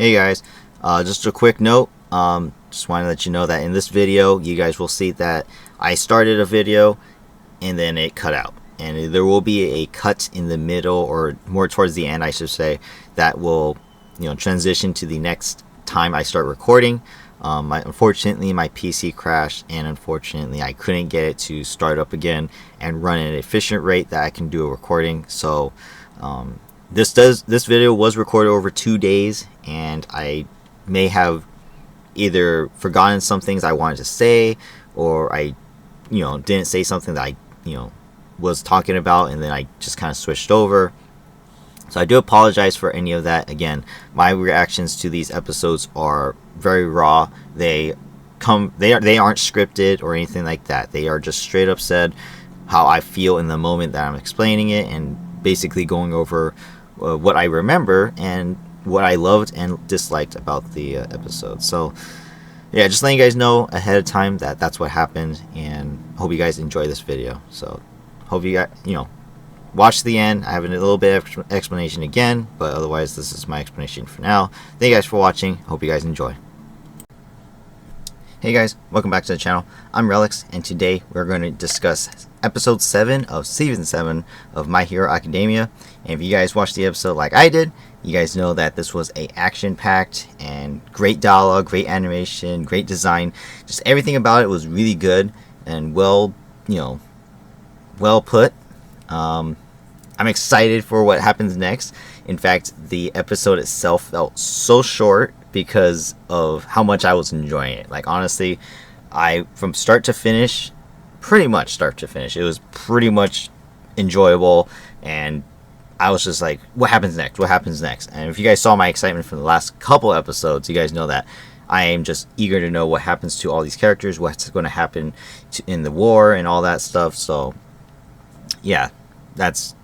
Hey guys, just a quick note. Just want to let you know that in this video, you guys will see that I started a video and then it cut out, and there will be a cut in the middle, or more towards the end, I should say, that will, transition to the next time I start recording. Unfortunately, my PC crashed, and unfortunately, I couldn't get it to start up again and run at an efficient rate that I can do a recording. So, this video was recorded over 2 days, and I may have either forgotten some things I wanted to say, or I didn't say something that I was talking about, and then I just kind of switched over. So I do apologize for any of that. Again, my reactions to these episodes are very raw. They aren't scripted or anything like that. They are just straight up said how I feel in the moment that I'm explaining it, and basically going over what I remember and what I loved and disliked about the episode. So yeah, just letting you guys know ahead of time that that's what happened, and hope you guys enjoy this video. So hope you guys watch the end. I have a little bit of explanation again, but otherwise this is my explanation for now. Thank you guys for watching. Hope you guys enjoy. Hey guys, welcome back to the channel. I'm Relix, and today we're going to discuss episode 7 of season 7 of My Hero Academia. And if you guys watched the episode like I did, you guys know that this was a action-packed and great dialogue, great animation, great design. Just everything about it was really good and well put. I'm excited for what happens next. In fact, the episode itself felt so short because of how much I was enjoying it. Like, honestly, from start to finish, pretty much start to finish, it was pretty much enjoyable, and I was just like, what happens next? What happens next? And if you guys saw my excitement from the last couple episodes, you guys know that I am just eager to know what happens to all these characters, what's going to happen in the war and all that stuff. So yeah, that's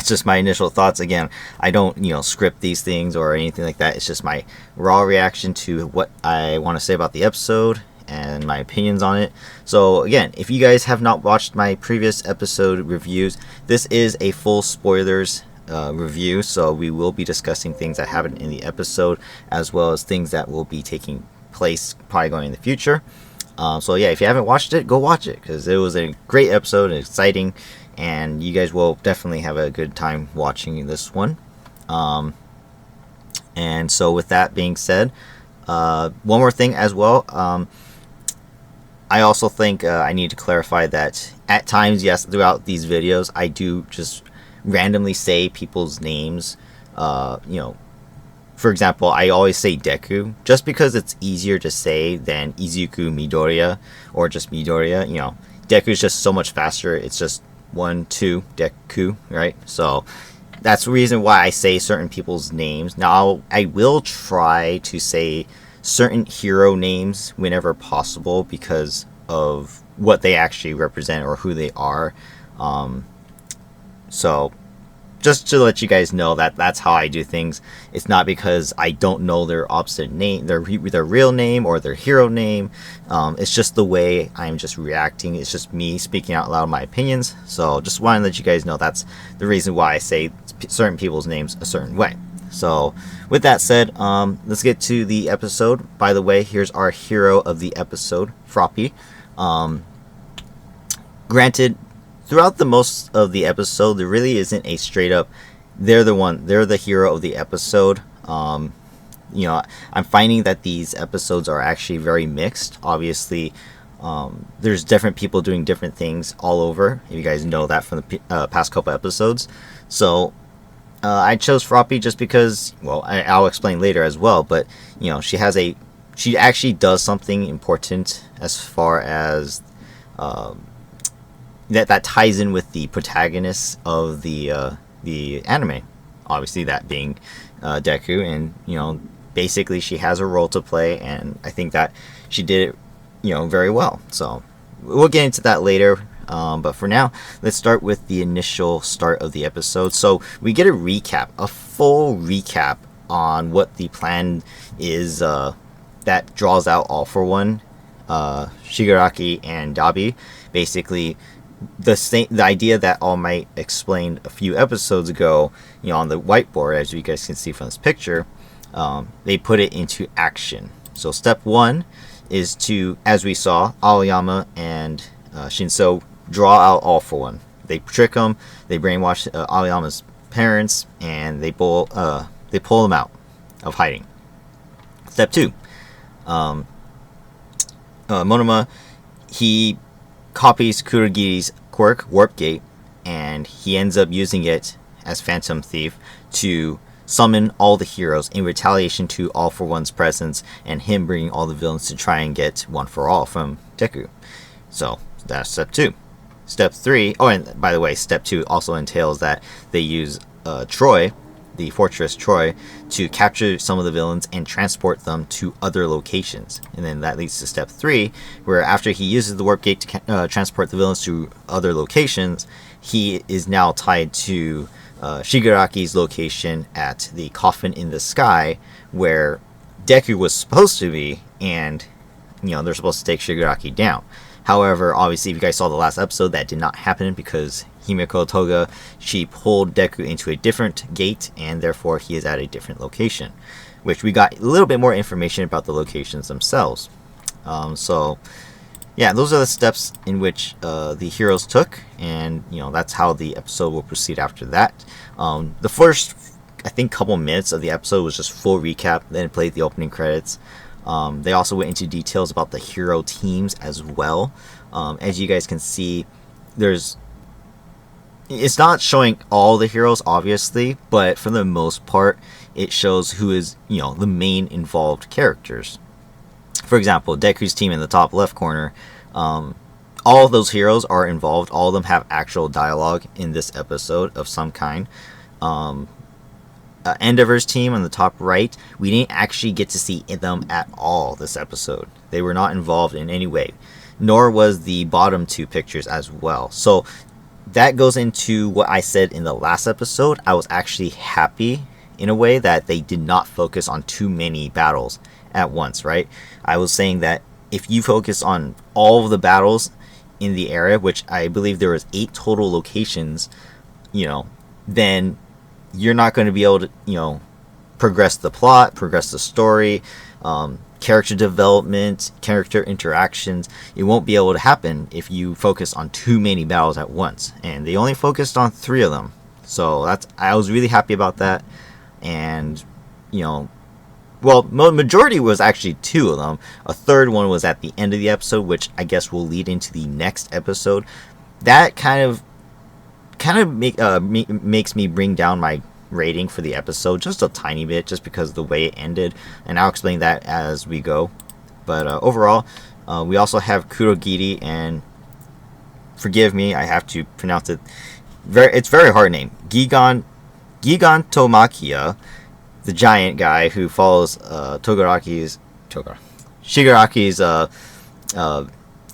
just my initial thoughts. Again, I don't script these things or anything like that. It's just my raw reaction to what I want to say about the episode and my opinions on it. So again, if you guys have not watched my previous episode reviews, this is a full spoilers review, so we will be discussing things that happened in the episode, as well as things that will be taking place probably going in the future. So yeah, if you haven't watched it, go watch it, because it was a great episode and exciting, and you guys will definitely have a good time watching this one. And so with that being said, one more thing as well. I also think I need to clarify that at times, yes, throughout these videos, I do just randomly say people's names. For example, I always say Deku, just because it's easier to say than Izuku Midoriya, or just Midoriya. Deku is just so much faster. It's just 1, 2, Deku, right? So that's the reason why I say certain people's names. Now, I will try to say certain hero names whenever possible, because of what they actually represent or who they are. So just to let you guys know that that's how I do things. It's not because I don't know their opposite name, their real name or their hero name. It's just the way I'm just reacting. It's just me speaking out loud my opinions. So just want to let you guys know that's the reason why I say certain people's names a certain way. So with that said, let's get to the episode. By the way, here's our hero of the episode, Froppy. Granted, throughout the most of the episode, there really isn't a straight up they're the hero of the episode. I'm finding that these episodes are actually very mixed. Obviously, there's different people doing different things all over. You guys know that from the past couple episodes. So I chose Froppy just because, well, I'll explain later as well, but she actually does something important as far as that ties in with the protagonist of the anime, obviously that being Deku, and basically she has a role to play, and I think that she did it very well. So we'll get into that later. But for now, let's start with the initial start of the episode. So we get a full recap on what the plan is that draws out All For One, Shigaraki, and Dabi. Basically, the idea that All Might explained a few episodes ago, on the whiteboard, as you guys can see from this picture, they put it into action. So step one is to, as we saw, Aoyama and Shinso draw out All For One. They trick them, they brainwash Aoyama's parents, and they pull them out of hiding. Step two, Monoma, he copies Kurogiri's quirk, Warp Gate, and he ends up using it as Phantom Thief to summon all the heroes in retaliation to All For One's presence and him bringing all the villains to try and get One For All from Deku. So that's step two. Step three, oh, and by the way, step two also entails that they use Troy, the fortress Troy, to capture some of the villains and transport them to other locations. And then that leads to step three, where after he uses the Warp Gate to transport the villains to other locations, he is now tied to Shigaraki's location at the Coffin in the Sky, where Deku was supposed to be, and they're supposed to take Shigaraki down. However, obviously, if you guys saw the last episode, that did not happen because Himiko Toga, she pulled Deku into a different gate, and therefore he is at a different location, which we got a little bit more information about the locations themselves. So yeah, those are the steps in which the heroes took, and that's how the episode will proceed after that. The first, I think, couple minutes of the episode was just full recap, then it played the opening credits. They also went into details about the hero teams as well. As you guys can see, it's not showing all the heroes, obviously, but for the most part, it shows who is, the main involved characters. For example, Deku's team in the top left corner, all of those heroes are involved. All of them have actual dialogue in this episode of some kind. Endeavor's team on the top right, we didn't actually get to see them at all this episode. They were not involved in any way, nor was the bottom two pictures as well. So that goes into what I said in the last episode. I was actually happy in a way that they did not focus on too many battles at once, right? I was saying that if you focus on all of the battles in the area, which I believe there was 8 total locations, then you're not going to be able to, progress the plot, progress the story, character development, character interactions. It won't be able to happen if you focus on too many battles at once. And they only focused on 3 of them. So I was really happy about that. And, majority was actually 2 of them. A third one was at the end of the episode, which I guess will lead into the next episode. That kind of makes me bring down my rating for the episode just a tiny bit, just because of the way it ended, and I'll explain that as we go. But overall, we also have Kurogiri, and forgive me, I have to pronounce it. It's very hard name. Gigantomakia, the giant guy who follows Shigaraki's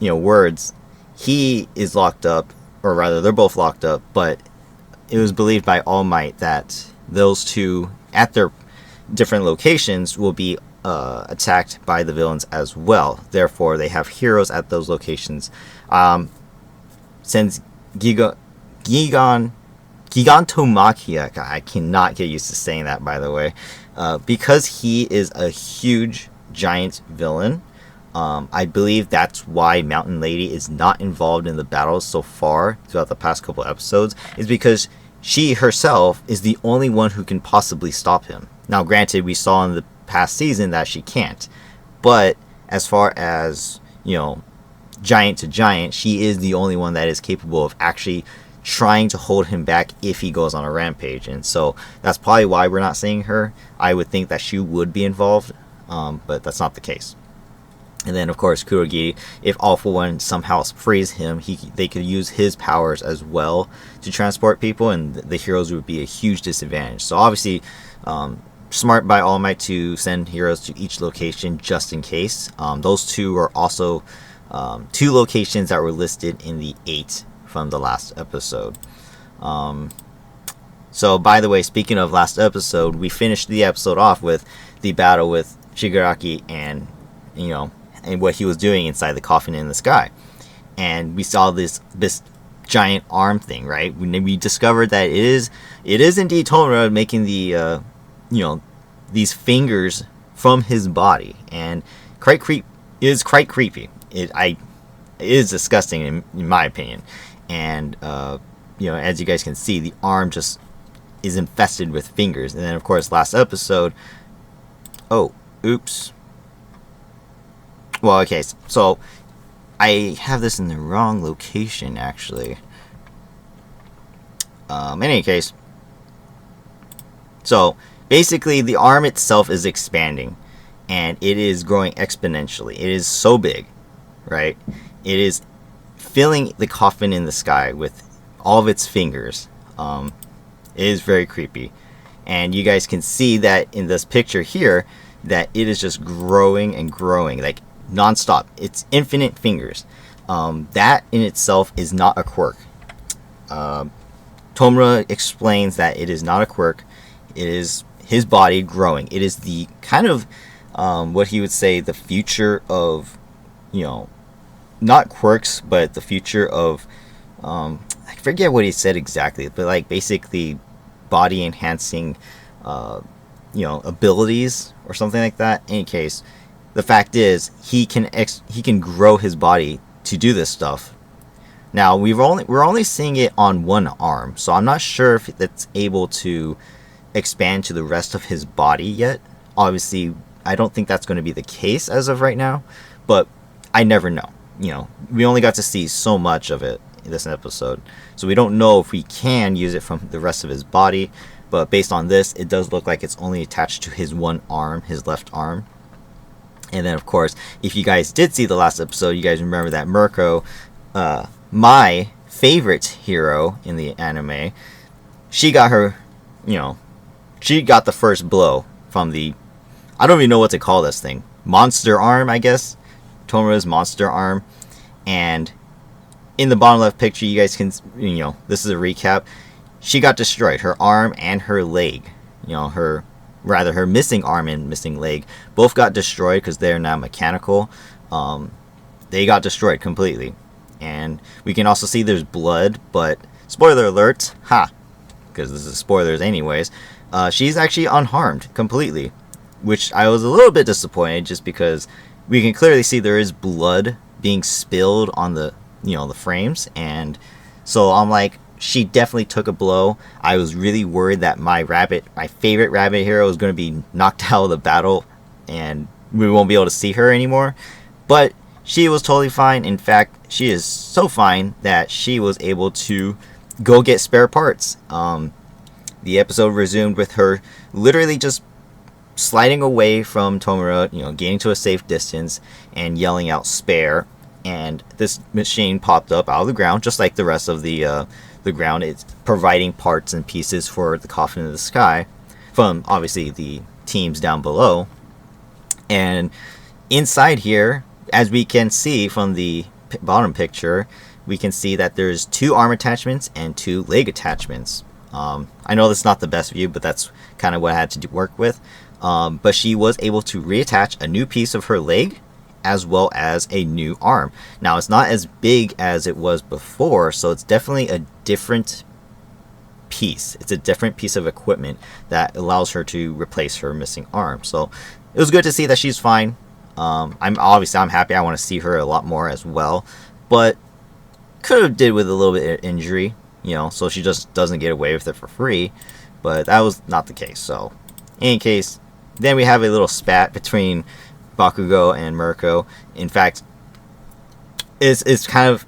words. He is locked up, or rather, they're both locked up, but it was believed by All Might that those two, at their different locations, will be attacked by the villains as well. Therefore, they have heroes at those locations. Since Gigantomakia, I cannot get used to saying that, by the way, because he is a huge, giant villain. I believe that's why Mountain Lady is not involved in the battles so far throughout the past couple episodes, is because she herself is the only one who can possibly stop him. Now, granted, we saw in the past season that she can't, but as far as, giant to giant, she is the only one that is capable of actually trying to hold him back if he goes on a rampage. And so that's probably why we're not seeing her. I would think that she would be involved, but that's not the case. And then, of course, Kurogiri, if All For One somehow frees him, they could use his powers as well to transport people, and the heroes would be a huge disadvantage. So obviously, smart by All Might to send heroes to each location just in case. Those 2 are also 2 locations that were listed in the 8 from the last episode. So, by the way, speaking of last episode, we finished the episode off with the battle with Shigaraki and, and what he was doing inside the Coffin in the Sky. And we saw this giant arm thing, right? We discovered that it is indeed Tomura making the these fingers from his body, and is quite creepy. It is disgusting in my opinion. And as you guys can see, the arm just is infested with fingers. And then of course last episode, oops. Well, okay, so I have this in the wrong location actually. In any case, so basically the arm itself is expanding and it is growing exponentially. It is so big, right? It is filling the coffin in the sky with all of its fingers. It is very creepy. And you guys can see that in this picture here, that it is just growing and growing, like non-stop. It's infinite fingers. That in itself is not a quirk. Tomura explains that it is not a quirk. It is his body growing. It is the kind of what he would say the future of, not quirks, but the future of I forget what he said exactly, but like basically body enhancing abilities or something like that. In any case, the fact is he can grow his body to do this stuff. Now we're only seeing it on one arm, so I'm not sure if it's able to expand to the rest of his body yet. Obviously, I don't think that's going to be the case as of right now, but I never know. We only got to see so much of it in this episode, so we don't know if we can use it from the rest of his body. But based on this, it does look like it's only attached to his one arm, his left arm. And then of course, if you guys did see the last episode, you guys remember that Mirko, my favorite hero in the anime, she got her, she got the first blow from the, I don't even know what to call this thing, monster arm, I guess, Tomura's monster arm. And in the bottom left picture, you guys can, this is a recap, she got destroyed, her arm and her leg, her missing arm and missing leg both got destroyed because they're now mechanical. They got destroyed completely. And we can also see there's blood, but spoiler alert, because this is spoilers anyways, she's actually unharmed completely, which I was a little bit disappointed, just because we can clearly see there is blood being spilled on the the frames. And so I'm like, she definitely took a blow. I was really worried that my favorite rabbit hero, was going to be knocked out of the battle and we won't be able to see her anymore. But she was totally fine. In fact, she is so fine that she was able to go get spare parts. The episode resumed with her literally just sliding away from Tomura, getting to a safe distance and yelling out "spare." And this machine popped up out of the ground, just like the rest of the ground. It's providing parts and pieces for the coffin in the sky from obviously the teams down below. And inside here, as we can see from the bottom picture, we can see that there's 2 arm attachments and 2 leg attachments. I know that's not the best view, but that's kind of what I had to work with. But she was able to reattach a new piece of her leg as well as a new arm. Now, it's not as big as it was before, so it's definitely a different piece. It's a different piece of equipment that allows her to replace her missing arm. So it was good to see that she's fine. I'm happy. I want to see her a lot more as well, but could have did with a little bit of injury, so she just doesn't get away with it for free. But that was not the case. So in any case, then we have a little spat between Bakugo and Mirko. In fact, it kind of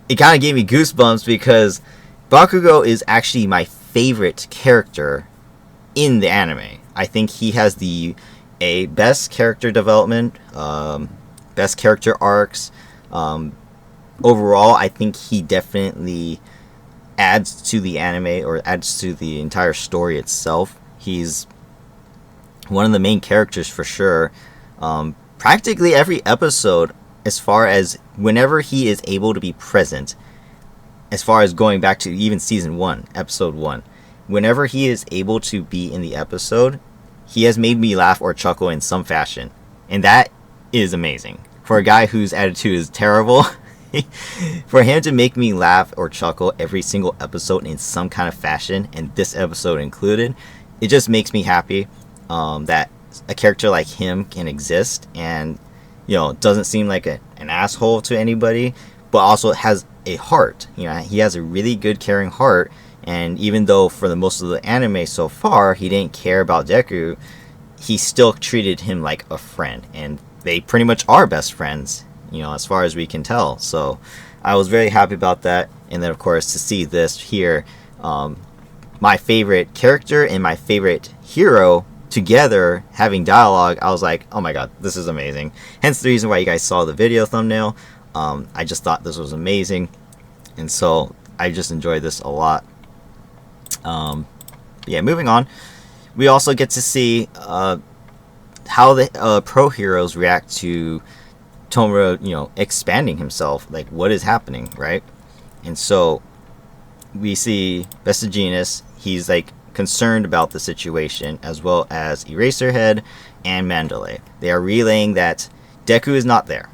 gave me goosebumps, because Bakugo is actually my favorite character in the anime. I think he has the best character development, best character arcs. Overall, I think he definitely adds to the anime, or adds to the entire story itself. He's one of the main characters for sure. Practically every episode, as far as whenever he is able to be present, as far as going back to even season 1, episode 1, whenever he is able to be in the episode, he has made me laugh or chuckle in some fashion. And that is amazing. For a guy whose attitude is terrible, for him to make me laugh or chuckle every single episode in some kind of fashion, and this episode included, it just makes me happy. that a character like him can exist, and doesn't seem like an asshole to anybody, but also has a heart. He has a really good caring heart, and even though for the most of the anime so far he didn't care about Deku, he still treated him like a friend, and they pretty much are best friends, as far as we can tell. So I was very happy about that. And then of course to see this here, my favorite character and my favorite hero together having dialogue, I was like, oh my god, this is amazing. Hence the reason why you guys saw the video thumbnail. I just thought this was amazing, and so I just enjoyed this a lot. Yeah, moving on, we also get to see how the pro heroes react to Tomura, expanding himself, like what is happening, right? And so we see Vestigenus, he's like concerned about the situation, as well as Eraserhead and Mandalay. They are relaying that Deku is not there.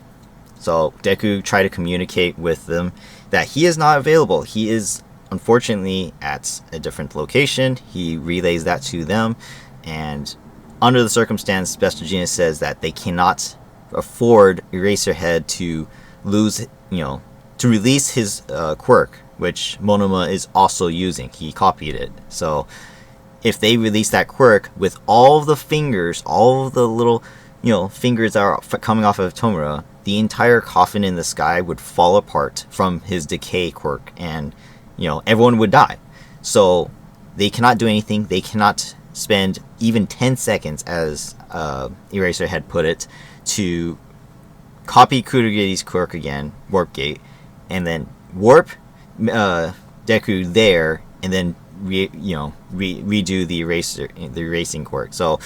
So Deku tried to communicate with them that he is not available. He is unfortunately at a different location. He relays that to them, and under the circumstance, Vestigenus says that they cannot afford Eraserhead to lose, to release his quirk, which Monoma is also using. He copied it. So if they release that quirk with all of the fingers, all of the little, fingers that are coming off of Tomura, the entire coffin in the sky would fall apart from his decay quirk, and, everyone would die. So they cannot do anything. They cannot spend even 10 seconds, as Eraserhead put it, to copy Kurogiri's quirk again, Warp Gate, and then warp Deku there, and then redo the erasing quirk. So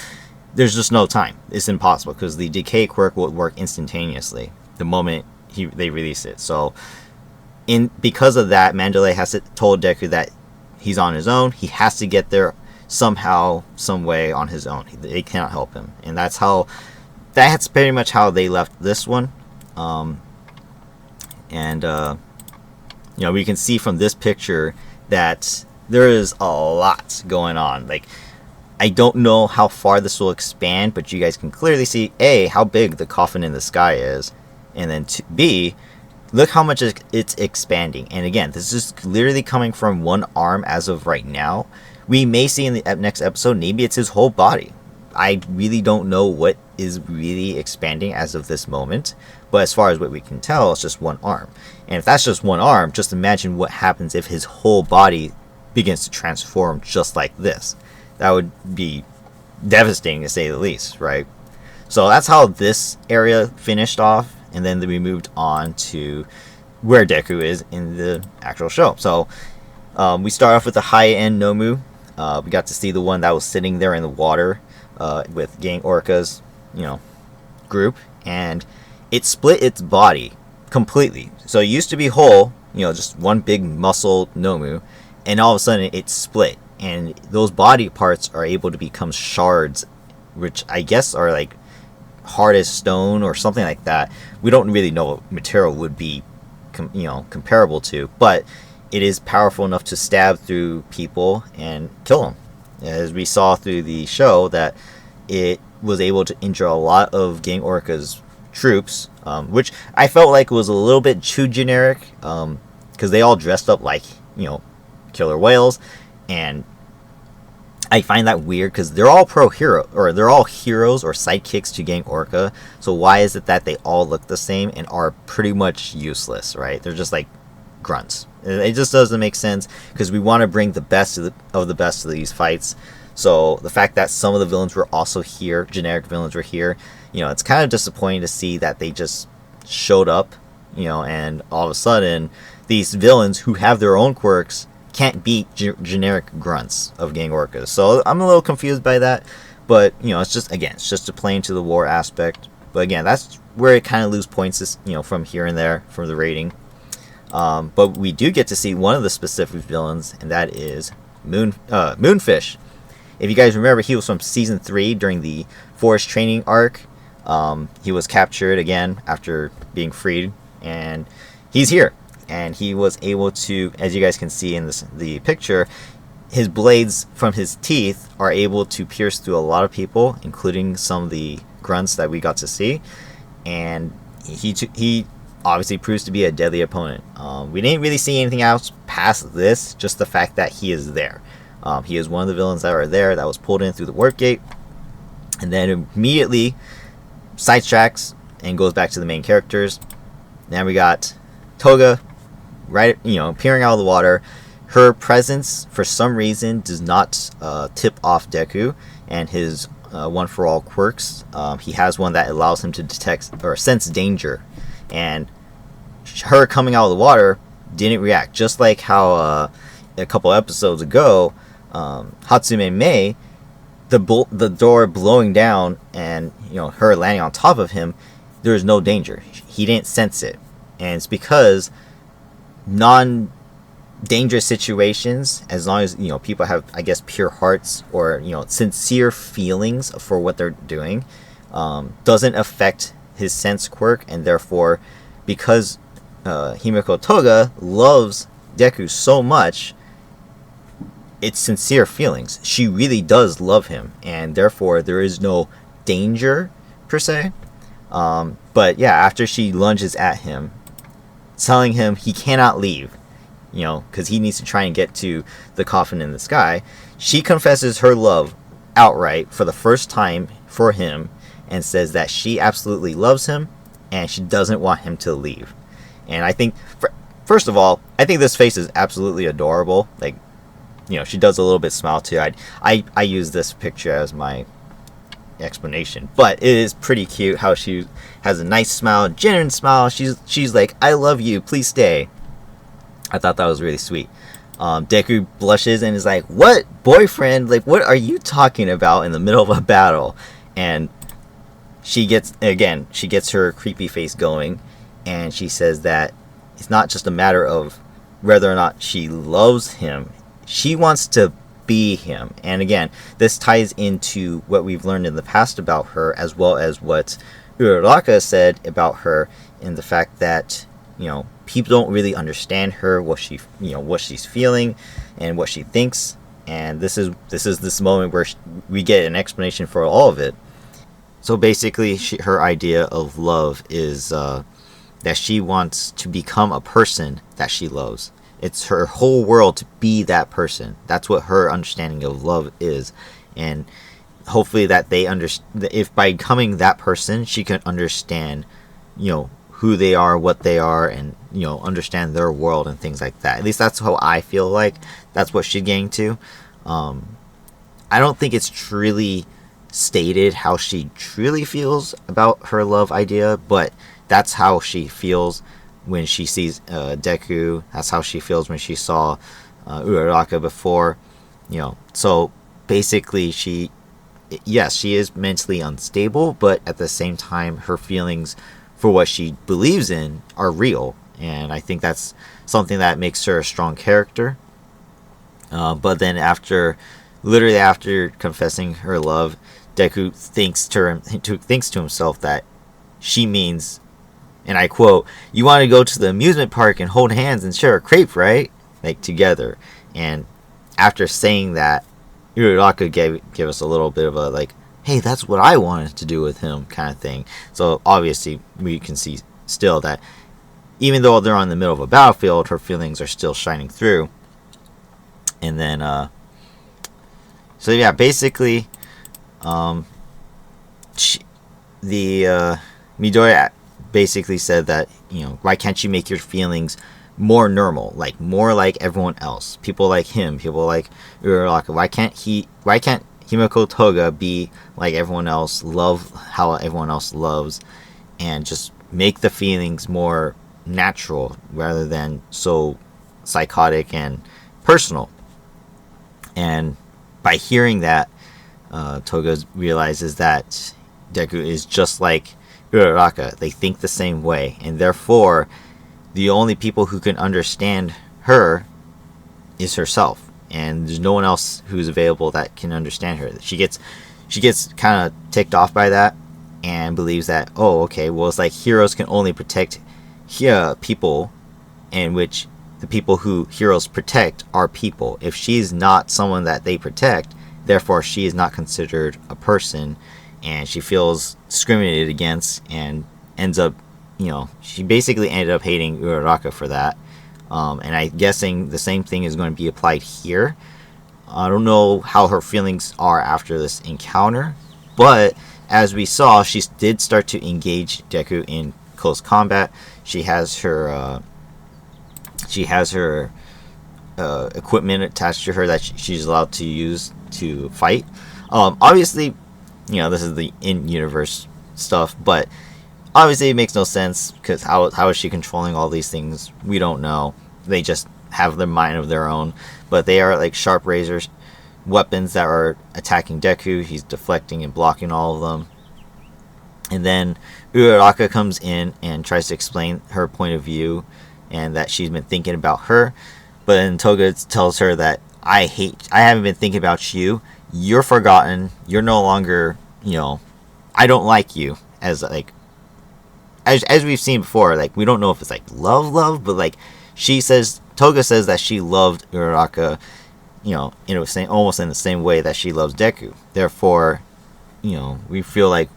there's just no time. It's impossible, because the decay quirk will work instantaneously the moment they release it. So because of that, Mandalay has told Deku that he's on his own. He has to get there somehow, some way on his own. They cannot help him, and that's pretty much how they left this one. We can see from this picture that there is a lot going on. Like, I don't know how far this will expand, but you guys can clearly see, A, how big the coffin in the sky is, and then B, look how much it's expanding. And again, this is literally coming from one arm as of right now. We may see in the next episode, maybe it's his whole body. I really don't know what is really expanding as of this moment, but as far as what we can tell, it's just one arm. And if that's just one arm, just imagine what happens if his whole body begins to transform just like this. That would be devastating, to say the least, right? So that's how this area finished off, and then we moved on to where Deku is in the actual show. So we start off with the high-end Nomu. We got to see the one that was sitting there in the water with Gang Orca's, group, and it split its body completely. So it used to be whole, just one big muscle Nomu, and all of a sudden it split, and those body parts are able to become shards, which I guess are like hard as stone or something like that. We don't really know what material would be comparable to, but it is powerful enough to stab through people and kill them, as we saw through the show that it was able to injure a lot of Gang Orca's troops, which I felt like was a little bit too generic, because they all dressed up like killer whales, and I find that weird, because they're all they're all heroes or sidekicks to Gang Orca. So why is it that they all look the same and are pretty much useless, right? They're just like grunts. It just doesn't make sense, because we want to bring the best of the best to these fights. So the fact that some of the villains were also here, generic villains were here, it's kind of disappointing to see that they just showed up, and all of a sudden these villains who have their own quirks can't beat generic grunts of Gang Orcas. So I'm a little confused by that, but it's just to play into the war aspect. But again, that's where it kind of loses points, from here and there from the rating. But we do get to see one of the specific villains, and that is Moonfish. If you guys remember, he was from season 3 during the forest training arc. He was captured again after being freed, and he's here. And he was able to, as you guys can see in the picture, his blades from his teeth are able to pierce through a lot of people, including some of the grunts that we got to see. And he obviously proves to be a deadly opponent. We didn't really see anything else past this, just the fact that he is there. He is one of the villains that are there that was pulled in through the warp gate, and then immediately sidetracks and goes back to the main characters. Now we got Toga, right? Appearing out of the water. Her presence, for some reason, does not tip off Deku and his One for All quirks. He has one that allows him to detect or sense danger, and her coming out of the water didn't react. Just like how a couple episodes ago, Hatsume Mei, the door blowing down and her landing on top of him, there is no danger. He didn't sense it, and it's because non-dangerous situations, as long as people have, I guess, pure hearts or sincere feelings for what they're doing, doesn't affect his sense quirk, and therefore, because Himiko Toga loves Deku so much, it's sincere feelings. She really does love him, and therefore there is no danger per se. But yeah, after she lunges at him, telling him he cannot leave, because he needs to try and get to the coffin in the sky, she confesses her love outright for the first time for him, and says that she absolutely loves him and she doesn't want him to leave. And I think, first of all, I think this face is absolutely adorable. Like, she does a little bit smile too. I use this picture as my explanation, but it is pretty cute how she has a nice smile, genuine smile. She's like, I love you, please stay. I thought that was really sweet. Deku blushes and is like, what, boyfriend? Like, what are you talking about in the middle of a battle? And she gets her creepy face going, and she says that it's not just a matter of whether or not she loves him. She wants to be him. And again, this ties into what we've learned in the past about her, as well as what Uraraka said about her, in the fact that people don't really understand her, what she's feeling and what she thinks. And this is this moment where we get an explanation for all of it. So basically, her idea of love is that she wants to become a person that she loves. It's her whole world to be that person. That's what her understanding of love is. And hopefully that if by becoming that person, she can understand, who they are, what they are, and, understand their world and things like that. At least that's how I feel like. That's what she's getting to. I don't think it's truly stated how she truly feels about her love idea, but that's how she feels when she sees Deku. That's how she feels when she saw Uraraka before. So basically she is mentally unstable, but at the same time her feelings for what she believes in are real, and I think that's something that makes her a strong character. But then literally after confessing her love, Deku thinks to himself that she means, and I quote, "You want to go to the amusement park and hold hands and share a crepe, right?" Like, together. And after saying that, Uraraka gave us a little bit of a, like, hey, that's what I wanted to do with him kind of thing. So obviously we can see still that even though they're on the middle of a battlefield, her feelings are still shining through. And then so yeah, basically Midoriya basically said that, why can't you make your feelings more normal, like more like everyone else, people like him, people like Uraraka? Why can't Himiko Toga be like everyone else, love how everyone else loves, and just make the feelings more natural rather than so psychotic and personal? And by hearing that, Toga realizes that Deku is just like Uraraka. They think the same way, and therefore the only people who can understand her is herself, and there's no one else who's available that can understand her. She gets kind of ticked off by that and believes that, oh, okay, well, it's like heroes can only protect people in which the people who heroes protect are people. If she's not someone that they protect, therefore she is not considered a person, and she feels discriminated against and ends up, she basically ended up hating Uraraka for that. And I'm guessing the same thing is going to be applied here. I don't know how her feelings are after this encounter, but as we saw, she did start to engage Deku in close combat. She has her equipment attached to her that she's allowed to use to fight. Obviously, this is the in-universe stuff, but obviously it makes no sense, because how is she controlling all these things? We don't know. They just have their mind of their own, but they are like sharp razors, weapons that are attacking Deku. He's deflecting and blocking all of them. And then Uraraka comes in and tries to explain her point of view, and that she's been thinking about her. But then Toga tells her that I haven't been thinking about you. You're forgotten. You're no longer, I don't like you. As we've seen before, like, we don't know if it's like love, but like Toga says that she loved Uraraka, almost in the same way that she loves Deku. Therefore, we feel like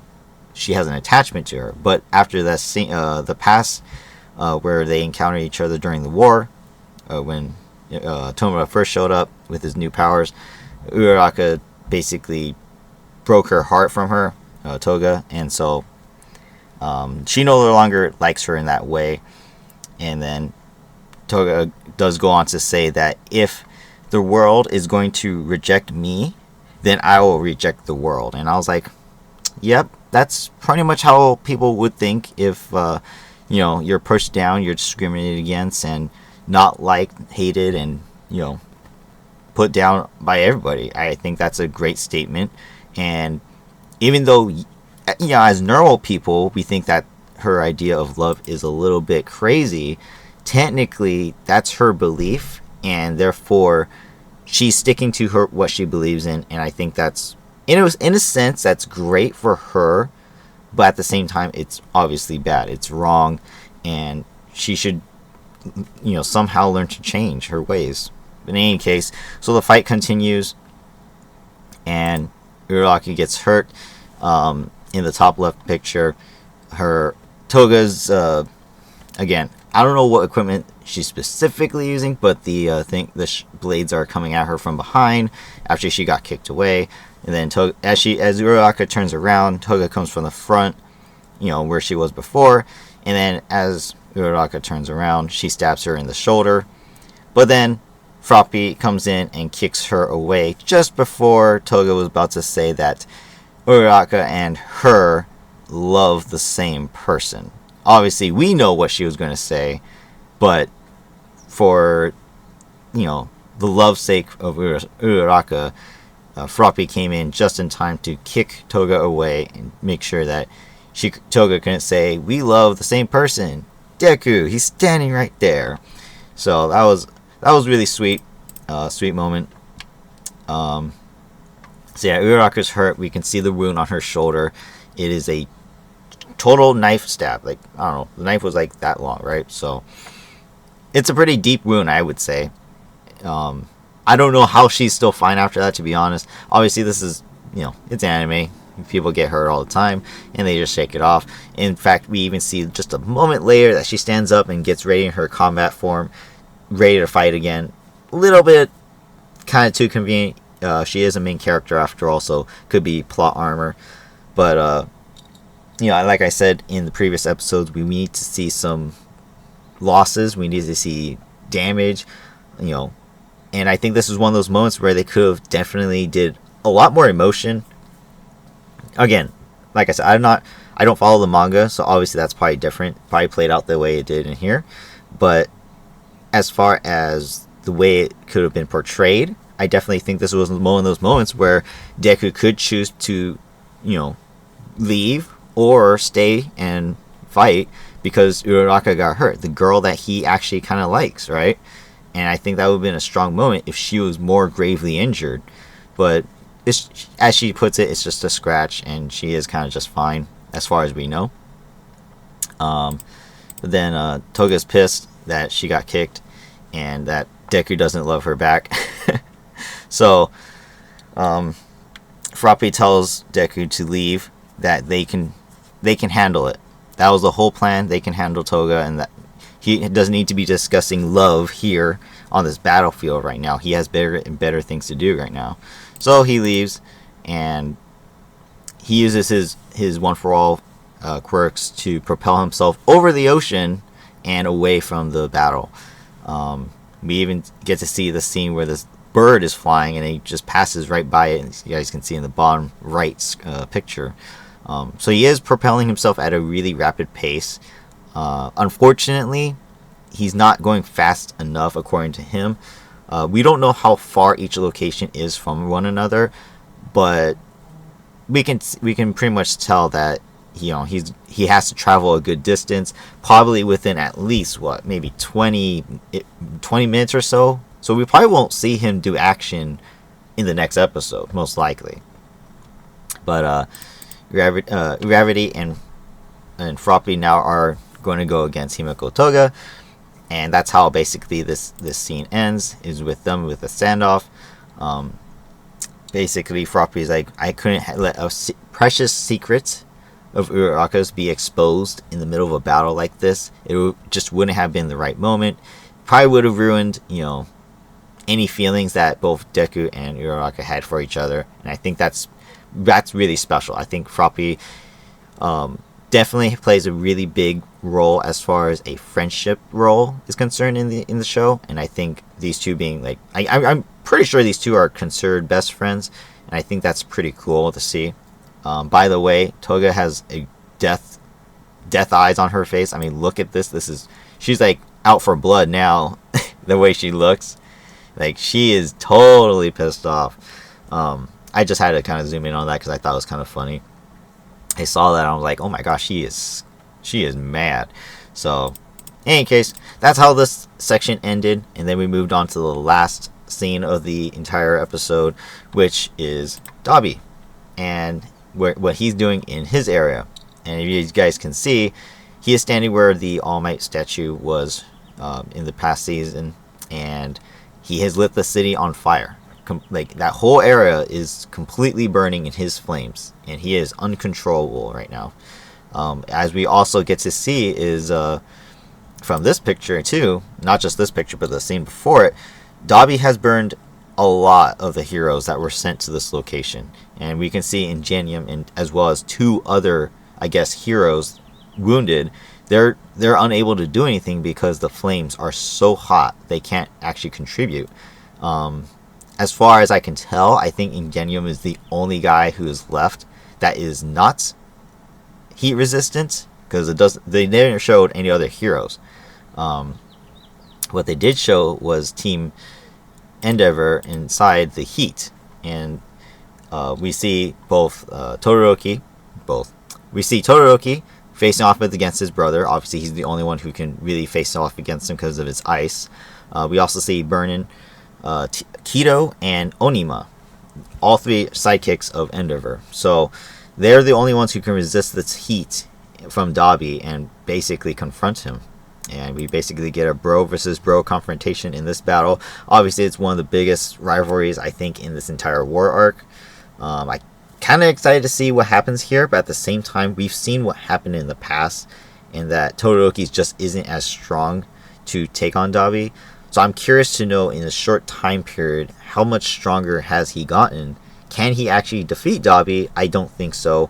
she has an attachment to her. But after that scene, the past, where they encountered each other during the war, when Tomura first showed up with his new powers, Uraraka basically broke her heart from her, Toga, and so she no longer likes her in that way. And then Toga does go on to say that if the world is going to reject me, then I will reject the world. And I was like, yep, that's pretty much how people would think if you're pushed down, you're discriminated against, and not liked, hated, and put down by everybody. I think that's a great statement. And even though as normal people we think that her idea of love is a little bit crazy, technically that's her belief, and therefore she's sticking to what she believes in. And I think that's, in a sense, that's great for her, but at the same time it's obviously bad, it's wrong, and she should somehow learn to change her ways. But in any case, so the fight continues, and Uraraka gets hurt. In the top left picture, Toga's again, I don't know what equipment she's specifically using, but the blades are coming at her from behind after she got kicked away. And then as Uraraka turns around, Toga comes from the front, where she was before. And then as Uraraka turns around, she stabs her in the shoulder. But then Froppy comes in and kicks her away just before Toga was about to say that Uraraka and her love the same person. Obviously, we know what she was going to say, but for, the love's sake of Uraraka, Froppy came in just in time to kick Toga away and make sure that Toga couldn't say, we love the same person. Deku, he's standing right there. So that was really sweet. Sweet moment. So yeah, Uraraka's hurt. We can see the wound on her shoulder. It is a total knife stab. Like, I don't know, the knife was like that long, right? So it's a pretty deep wound, I would say. I don't know how she's still fine after that, to be honest. Obviously, this is, it's anime. People get hurt all the time, and they just shake it off. In fact, we even see just a moment later that she stands up and gets ready in her combat form, ready to fight again. A little bit kind of too convenient. She is a main character after all, so could be plot armor. But, like I said in the previous episodes, we need to see some losses. We need to see damage, and I think this is one of those moments where they could have definitely did a lot more emotion. Again, like I said, I don't follow the manga, so obviously that's probably different. Probably played out the way it did in here. But as far as the way it could have been portrayed, I definitely think this was one of those moments where Deku could choose to, leave or stay and fight because Uraraka got hurt, the girl that he actually kind of likes, right? And I think that would have been a strong moment if she was more gravely injured. But as she puts it, it's just a scratch, and she is kind of just fine as far as we know. But then Toga's pissed that she got kicked, and that Deku doesn't love her back. So Froppy tells Deku to leave, that they can handle it. That was the whole plan. They can handle Toga, and that he doesn't need to be discussing love here on this battlefield right now. He has better and better things to do right now. So he leaves, and he uses his one for all quirks to propel himself over the ocean and away from the battle. We even get to see the scene where this bird is flying and he just passes right by it, and you guys can see in the bottom right picture. So he is propelling himself at a really rapid pace. Unfortunately, he's not going fast enough according to him. We don't know how far each location is from one another, but we can pretty much tell that he has to travel a good distance, probably within at least maybe 20 minutes or so. So we probably won't see him do action in the next episode, most likely. But Gravity and Froppy now are going to go against Himeko Toga, and that's how basically this scene ends, is with them with a standoff. Basically, Froppy's like, I couldn't let a precious secret of Uraraka's be exposed in the middle of a battle like this. It just wouldn't have been the right moment. Probably would have ruined, any feelings that both Deku and Uraraka had for each other, and I think that's really special. I think Froppy definitely plays a really big role as far as a friendship role is concerned in the show, and I think these two being like, I'm pretty sure these two are considered best friends, and I think that's pretty cool to see. By the way, Toga has a death eyes on her face. I mean, look at this. She's like out for blood now. The way she looks, like she is totally pissed off. I just had to kind of zoom in on that because I thought it was kind of funny. I saw that and I was like, oh my gosh, she is mad. So, in any case, that's how this section ended, and then we moved on to the last scene of the entire episode, which is Dabi and what he's doing in his area. And if you guys can see, he is standing where the All Might statue was in the past season, and he has lit the city on fire. Like, that whole area is completely burning in his flames, and he is uncontrollable right now. As we also get to see is from this picture too, not just this picture but the scene before it, Dabi has burned a lot of the heroes that were sent to this location, and we can see Ingenium and as well as two other, I guess, heroes wounded. They're unable to do anything because the flames are so hot they can't actually contribute. As far as I can tell, I think Ingenium is the only guy who is left that is not heat resistant, because they never showed any other heroes. What they did show was Team Endeavor inside the heat, and we see both Todoroki facing off against his brother. Obviously, he's the only one who can really face off against him because of his ice. We also see Burnin, Kido, and Onima, all three sidekicks of Endeavor. So they're the only ones who can resist this heat from Dabi and basically confront him. And we basically get a bro versus bro confrontation in this battle. Obviously, it's one of the biggest rivalries, I think, in this entire war arc. I kind of excited to see what happens here, but at the same time, we've seen what happened in the past, and that Todoroki just isn't as strong to take on Dabi. So I'm curious to know, in a short time period, how much stronger has he gotten? Can he actually defeat Dabi? I don't think so.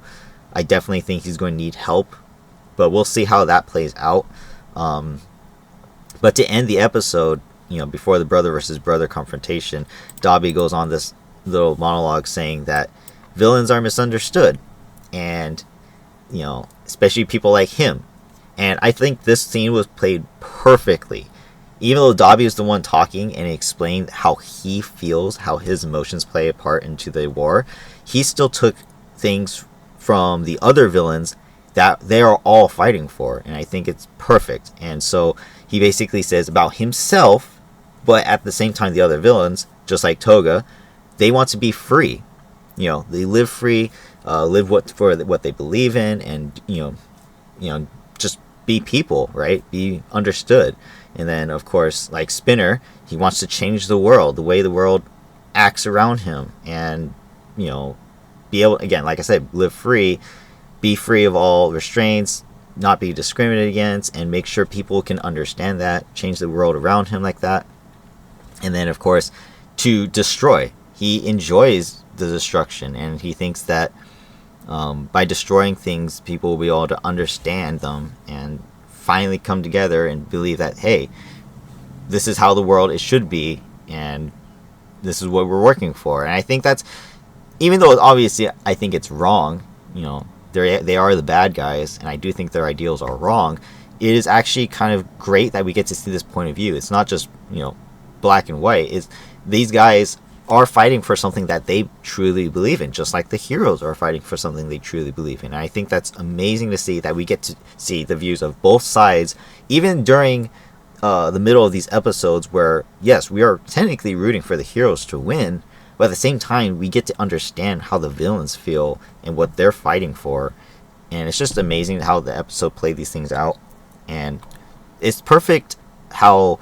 I definitely think he's going to need help, but we'll see how that plays out. But to end the episode, before the brother versus brother confrontation, Dabi goes on this little monologue saying that villains are misunderstood, and especially people like him. And I think this scene was played perfectly. Even though Dabi is the one talking and explained how he feels, how his emotions play a part into the war, he still took things from the other villains that they are all fighting for, and I think it's perfect. And so he basically says about himself, but at the same time the other villains, just like Toga, they want to be free. They live free, live for what they believe in, and just be people, right? Be understood. And then, of course, like Spinner, he wants to change the world, the way the world acts around him, and, you know, be able, again, like I said, live free, be free of all restraints, not be discriminated against, and make sure people can understand that, change the world around him like that. And then, of course, to destroy. He enjoys the destruction, and he thinks that by destroying things, people will be able to understand them and finally come together and believe that, hey, this is how the world it should be, and this is what we're working for. And I think that's, even though obviously I think it's wrong, you know, they are the bad guys, and I do think their ideals are wrong, it is actually kind of great that we get to see this point of view. It's not just, you know, black and white. It's, these guys are fighting for something that they truly believe in, just like the heroes are fighting for something they truly believe in. And I think that's amazing to see, that we get to see the views of both sides, even during the middle of these episodes where, yes, we are technically rooting for the heroes to win, but at the same time, we get to understand how the villains feel and what they're fighting for. And it's just amazing how the episode played these things out. And it's perfect how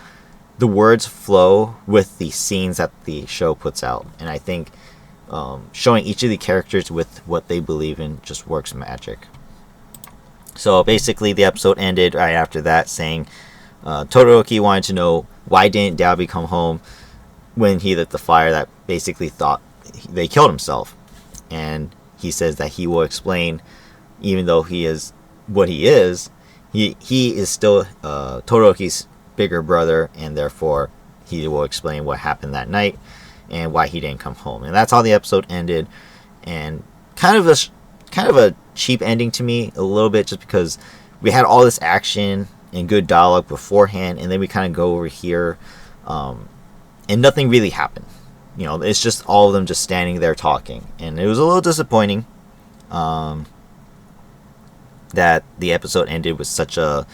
the words flow with the scenes that the show puts out. And I think showing each of the characters with what they believe in just works magic. So basically, the episode ended right after that saying Todoroki wanted to know, why didn't Dabi come home when he lit the fire that basically thought they killed himself. And he says that he will explain, even though he is what he is still Todoroki's bigger brother, and therefore he will explain what happened that night and why he didn't come home. And that's how the episode ended, and kind of a cheap ending to me a little bit, just because we had all this action and good dialogue beforehand, and then we kind of go over here and nothing really happened. You know, it's just all of them just standing there talking, and it was a little disappointing that the episode ended with such a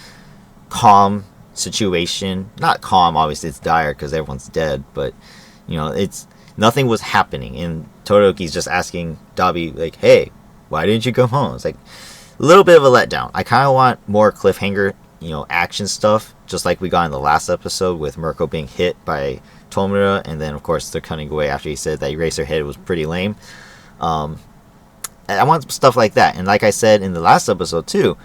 calm situation. Not calm, obviously it's dire because everyone's dead, but you know, it's nothing was happening, and Todoroki's just asking Dabi, like, hey, why didn't you come home? It's like a little bit of a letdown. I kind of want more cliffhanger, you know, action stuff, just like we got in the last episode with Mirko being hit by Tomura, and then of course they're cutting away after he said that Eraserhead was pretty lame. I want stuff like that. And like I said in the last episode too,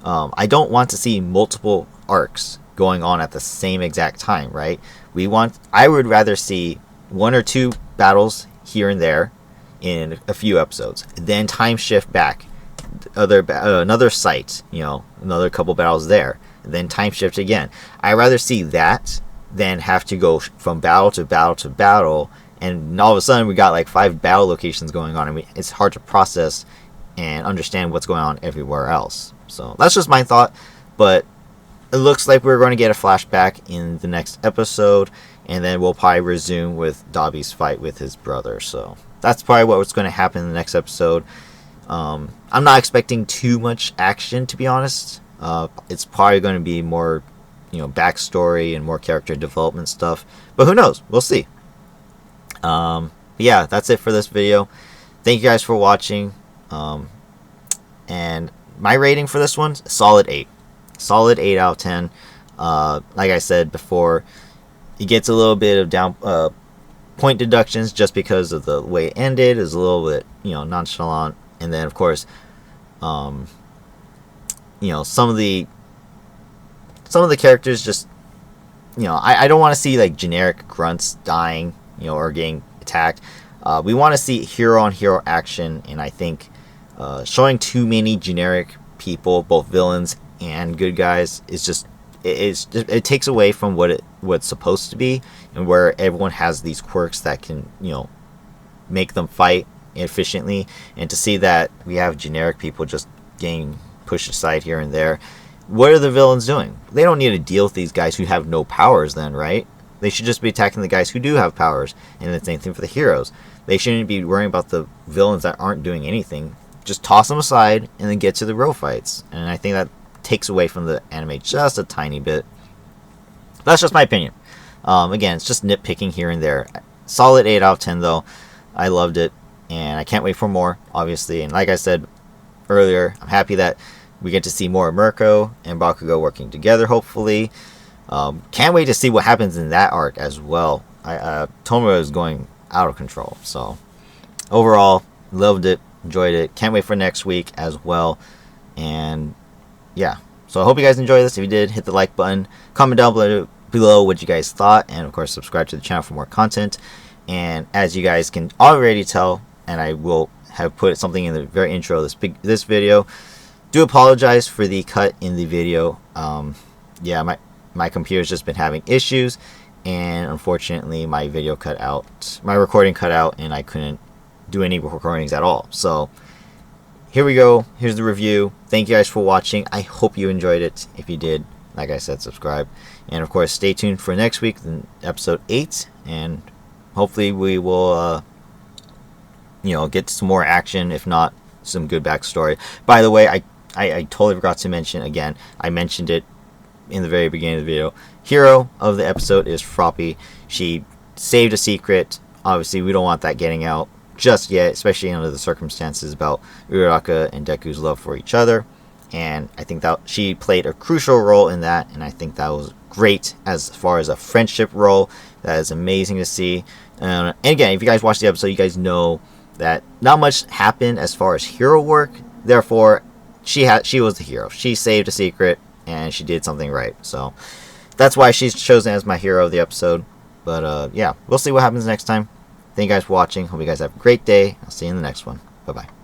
I don't want to see multiple arcs going on at the same exact time, right? I would rather see one or two battles here and there in a few episodes, then time shift back, another site, you know, another couple battles there, then time shift again. I'd rather see that than have to go from battle to battle to battle, and all of a sudden we got like 5 battle locations going on, and it's hard to process and understand what's going on everywhere else. So that's just my thought, but it looks like we're going to get a flashback in the next episode, and then we'll probably resume with Dabi's fight with his brother. So that's probably what's going to happen in the next episode. I'm not expecting too much action, to be honest. It's probably going to be more, you know, backstory and more character development stuff, but who knows? We'll see. Yeah, that's it for this video. Thank you guys for watching. And my rating for this one, solid 8. Solid 8 out of 10. Like I said before, it gets a little bit of down point deductions just because of the way it ended. Is a little bit, you know, nonchalant. And then of course, you know, some of the characters just, you know, I don't want to see like generic grunts dying, you know, or getting attacked. We want to see hero on hero action, and I think showing too many generic people, both villains and good guys, is just it takes away from what's supposed to be, and where everyone has these quirks that can, you know, make them fight efficiently. And to see that we have generic people just getting pushed aside here and there, what are the villains doing? They don't need to deal with these guys who have no powers then, right? They should just be attacking the guys who do have powers. And the same thing for the heroes. They shouldn't be worrying about the villains that aren't doing anything. Just toss them aside and then get to the real fights. And I think that takes away from the anime just a tiny bit. That's just my opinion. Again, it's just nitpicking here and there. Solid 8 out of 10 though. I loved it, and I can't wait for more, obviously. And like I said earlier, I'm happy that we get to see more of Mirko and Bakugo working together, hopefully. Can't wait to see what happens in that arc as well. Tomura is going out of control. So overall, loved it, enjoyed it. Can't wait for next week as well. And yeah, so I hope you guys enjoyed this. If you did, hit the like button, comment down below what you guys thought, and of course subscribe to the channel for more content. And as you guys can already tell, and I will have put something in the very intro of this video, do apologize for the cut in the video. Yeah, my computer's just been having issues, and unfortunately my recording cut out, and I couldn't do any recordings at all. So here we go. Here's the review. Thank you guys for watching. I hope you enjoyed it. If you did, like I said, subscribe, and of course stay tuned for next week, episode 8, and hopefully we will get some more action, if not some good backstory. By the way, I totally forgot to mention again. I mentioned it in the very beginning of the video. Hero of the episode is Froppy. She saved a secret. Obviously, we don't want that getting out just yet, especially under the circumstances about Uraraka and Deku's love for each other. And I think that she played a crucial role in that, and I think that was great as far as a friendship role. That is amazing to see. And again, if you guys watched the episode, you guys know that not much happened as far as hero work. Therefore, she was the hero. She saved a secret, and she did something right. So that's why she's chosen as my hero of the episode. But yeah, we'll see what happens next time. Thank you guys for watching. Hope you guys have a great day. I'll see you in the next one. Bye bye.